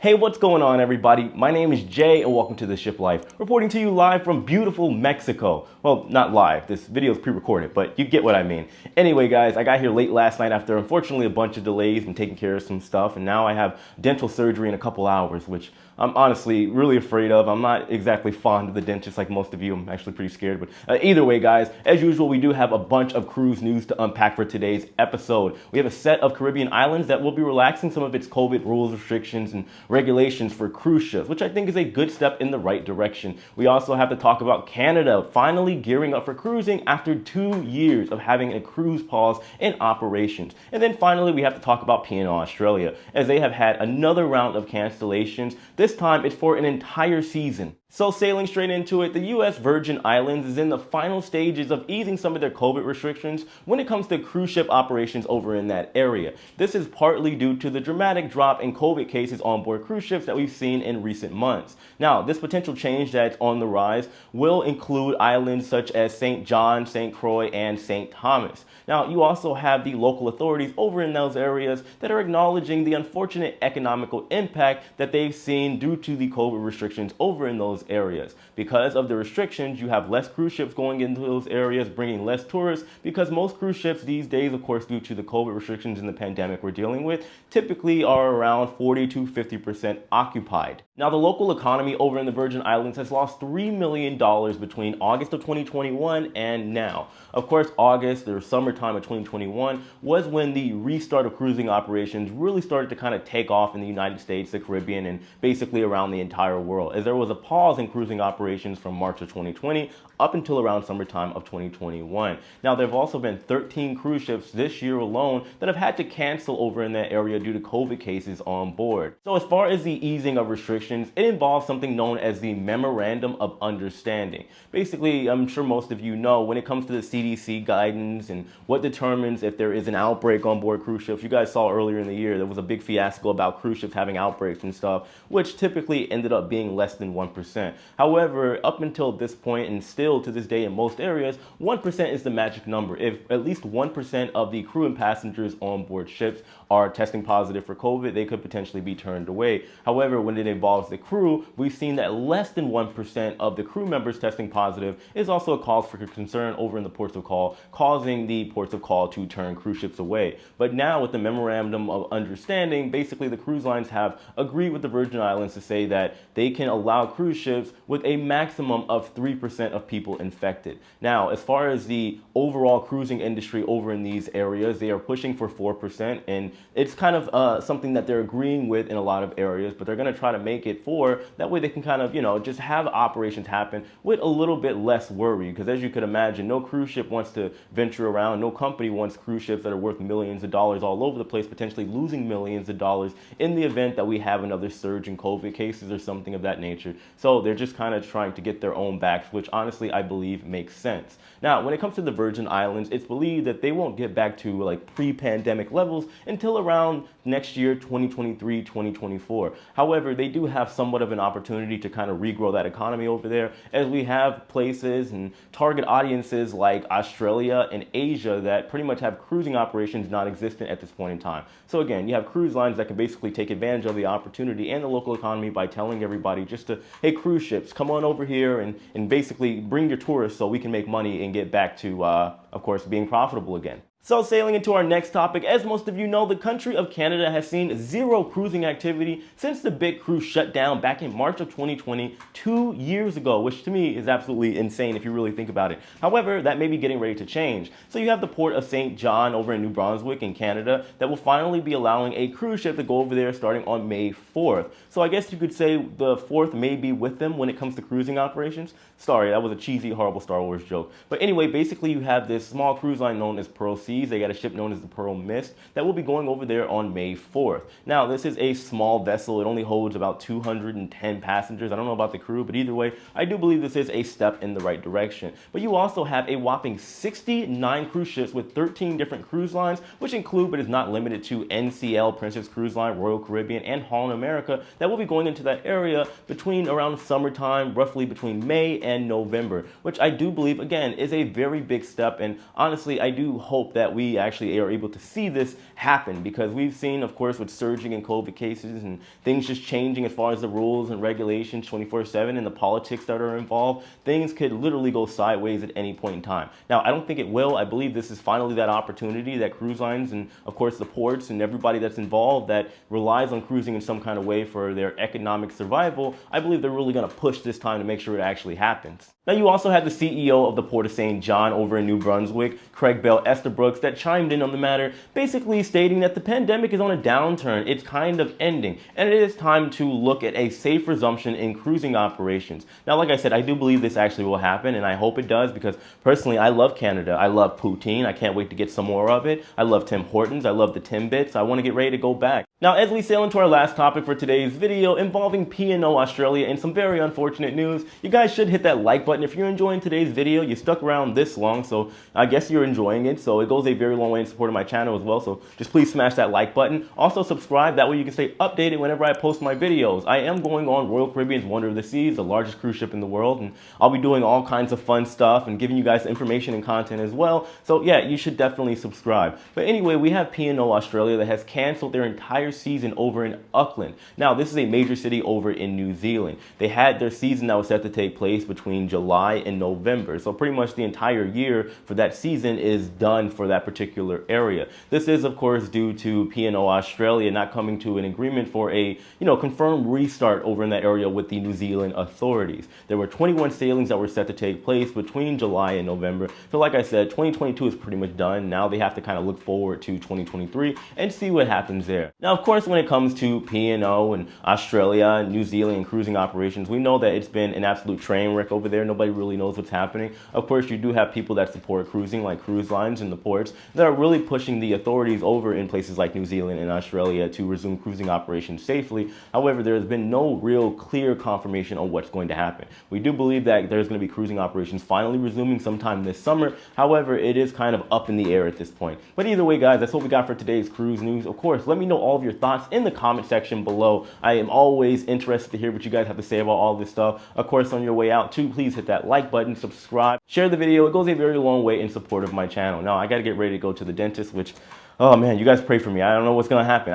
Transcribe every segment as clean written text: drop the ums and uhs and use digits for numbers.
Hey, what's going on, everybody? My name is Jay, and welcome to The Ship Life, reporting to you live from beautiful Mexico. Well, not live. This video is pre-recorded, but you get what I mean. Anyway, guys, I got here late last night after, unfortunately, a bunch of delays and taking care of some stuff, and now I have dental surgery in a couple hours, which I'm honestly really afraid of. I'm not exactly fond of the dentist like most of you. I'm actually pretty scared, but either way, guys, as usual, we do have a bunch of cruise news to unpack for today's episode. We have a set of Caribbean islands that will be relaxing some of its COVID rules, restrictions, and regulations for cruise ships, which I think is a good step in the right direction. We also have to talk about Canada finally gearing up for cruising after 2 years of having a cruise pause in operations. And then finally, we have to talk about P&O Australia, as they have had another round of cancellations. This time, it's for an entire season. So sailing straight into it, the U.S. Virgin Islands is in the final stages of easing some of their COVID restrictions when it comes to cruise ship operations over in that area. This is partly due to the dramatic drop in COVID cases on board cruise ships that we've seen in recent months. Now, this potential change that's on the rise will include islands such as St. John, St. Croix, and St. Thomas. Now, you also have the local authorities over in those areas that are acknowledging the unfortunate economical impact that they've seen due to the COVID restrictions over in those areas. Because of the restrictions, you have less cruise ships going into those areas, bringing less tourists, because most cruise ships these days, of course, due to the COVID restrictions and the pandemic we're dealing with, typically are around 40 to 50% occupied. Now, the local economy over in the Virgin Islands has lost $3 million between August of 2021 and now. Of course, August, or summertime of 2021, was when the restart of cruising operations really started to kind of take off in the United States, the Caribbean, and basically around the entire world, as there was a pause in cruising operations from March of 2020 up until around summertime of 2021. Now, there have also been 13 cruise ships this year alone that have had to cancel over in that area due to COVID cases on board. So as far as the easing of restrictions, it involves something known as the Memorandum of Understanding. Basically, I'm sure most of you know, when it comes to the CDC guidance and what determines if there is an outbreak on board cruise ships, you guys saw earlier in the year, there was a big fiasco about cruise ships having outbreaks and stuff, which typically ended up being less than 1%. However, up until this point, and still to this day in most areas, 1% is the magic number. If at least 1% of the crew and passengers on board ships are testing positive for COVID, they could potentially be turned away. However, when it involves the crew, we've seen that less than 1% of the crew members testing positive is also a cause for concern over in the ports of call, causing the ports of call to turn cruise ships away. But now with the Memorandum of Understanding, basically the cruise lines have agreed with the Virgin Islands to say that they can allow cruise ships with a maximum of 3% of people infected. Now, as far as the overall cruising industry over in these areas, they are pushing for 4%, and it's kind of something that they're agreeing with in a lot of areas, but they're going to try to make it 4. That way they can kind of, just have operations happen with a little bit less worry, because as you could imagine, no cruise ship wants to venture around, no company wants cruise ships that are worth millions of dollars all over the place, potentially losing millions of dollars in the event that we have another surge in COVID cases or something of that nature. So they're just kind of trying to get their own backs, which honestly I believe makes sense. Now, when it comes to the Virgin Islands, it's believed that they won't get back to like pre-pandemic levels until around next year, 2023, 2024. However, they do have somewhat of an opportunity to kind of regrow that economy over there, as we have places and target audiences like Australia and Asia that pretty much have cruising operations non-existent at this point in time. So again, you have cruise lines that can basically take advantage of the opportunity and the local economy by telling everybody just to, hey, cruise ships, come on over here and basically bring your tourists so we can make money and get back to, of course, being profitable again. So sailing into our next topic, as most of you know, the country of Canada has seen zero cruising activity since the big cruise shut down back in March of 2020, 2 years ago, which to me is absolutely insane if you really think about it. However, that may be getting ready to change. So you have the port of St. John over in New Brunswick in Canada that will finally be allowing a cruise ship to go over there starting on May 4th. So I guess you could say the 4th may be with them when it comes to cruising operations. Sorry, that was a cheesy, horrible Star Wars joke. But anyway, basically you have this small cruise line known as Pearl Seas. They got a ship known as the Pearl Mist that will be going over there on May 4th. Now, this is a small vessel. It only holds about 210 passengers. I don't know about the crew, but either way, I do believe this is a step in the right direction. But you also have a whopping 69 cruise ships with 13 different cruise lines, which include but is not limited to NCL, Princess Cruise Line, Royal Caribbean, and Holland America that will be going into that area between around summertime, roughly between May and November, which I do believe, again, is a very big step. And honestly, I do hope that that we actually are able to see this happen, because we've seen, of course, with surging in COVID cases and things just changing as far as the rules and regulations 24/7 and the politics that are involved, things could literally go sideways at any point in time. Now, I don't think it will. I believe this is finally that opportunity that cruise lines and, of course, the ports and everybody that's involved that relies on cruising in some kind of way for their economic survival, I believe they're really going to push this time to make sure it actually happens. Now, you also had the CEO of the Port of St. John over in New Brunswick, Craig Bell Estabrooks, that chimed in on the matter, basically stating that the pandemic is on a downturn. It's kind of ending, and it is time to look at a safe resumption in cruising operations. Now, like I said, I do believe this actually will happen, and I hope it does, because personally, I love Canada. I love poutine. I can't wait to get some more of it. I love Tim Hortons. I love the Timbits. I want to get ready to go back. Now, as we sail into our last topic for today's video involving P&O Australia and some very unfortunate news, you guys should hit that like button. If you're enjoying today's video, you stuck around this long, so I guess you're enjoying it. So it goes a very long way in supporting my channel as well. So just please smash that like button. Also subscribe. That way you can stay updated whenever I post my videos. I am going on Royal Caribbean's Wonder of the Seas, the largest cruise ship in the world, and I'll be doing all kinds of fun stuff and giving you guys information and content as well. So yeah, you should definitely subscribe. But anyway, we have P&O Australia that has canceled their entire season over in Auckland. Now, this is a major city over in New Zealand. They had their season that was set to take place between July and November. So pretty much the entire year for that season is done for that particular area. This is, of course, due to P&O Australia not coming to an agreement for a, confirmed restart over in that area with the New Zealand authorities. There were 21 sailings that were set to take place between July and November. So like I said, 2022 is pretty much done. Now they have to kind of look forward to 2023 and see what happens there. Now, of course, when it comes to P&O and Australia, New Zealand and cruising operations, we know that it's been an absolute train wreck over there. Nobody really knows what's happening. Of course, you do have people that support cruising, like cruise lines and the ports, that are really pushing the authorities over in places like New Zealand and Australia to resume cruising operations safely. However, there has been no real clear confirmation on what's going to happen. We do believe that there's going to be cruising operations finally resuming sometime this summer. However, it is kind of up in the air at this point. But either way, guys, that's what we got for today's cruise news. Of course, let me know all of your thoughts in the comment section below. I am always interested to hear what you guys have to say about all this stuff. Of course, on your way out too, please hit that like button, subscribe, share the video. It goes a very long way in support of my channel. Now, I got to get ready to go to the dentist, which, oh man, you guys pray for me. I don't know what's going to happen.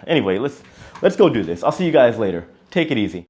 Anyway, let's go do this. I'll see you guys later. Take it easy.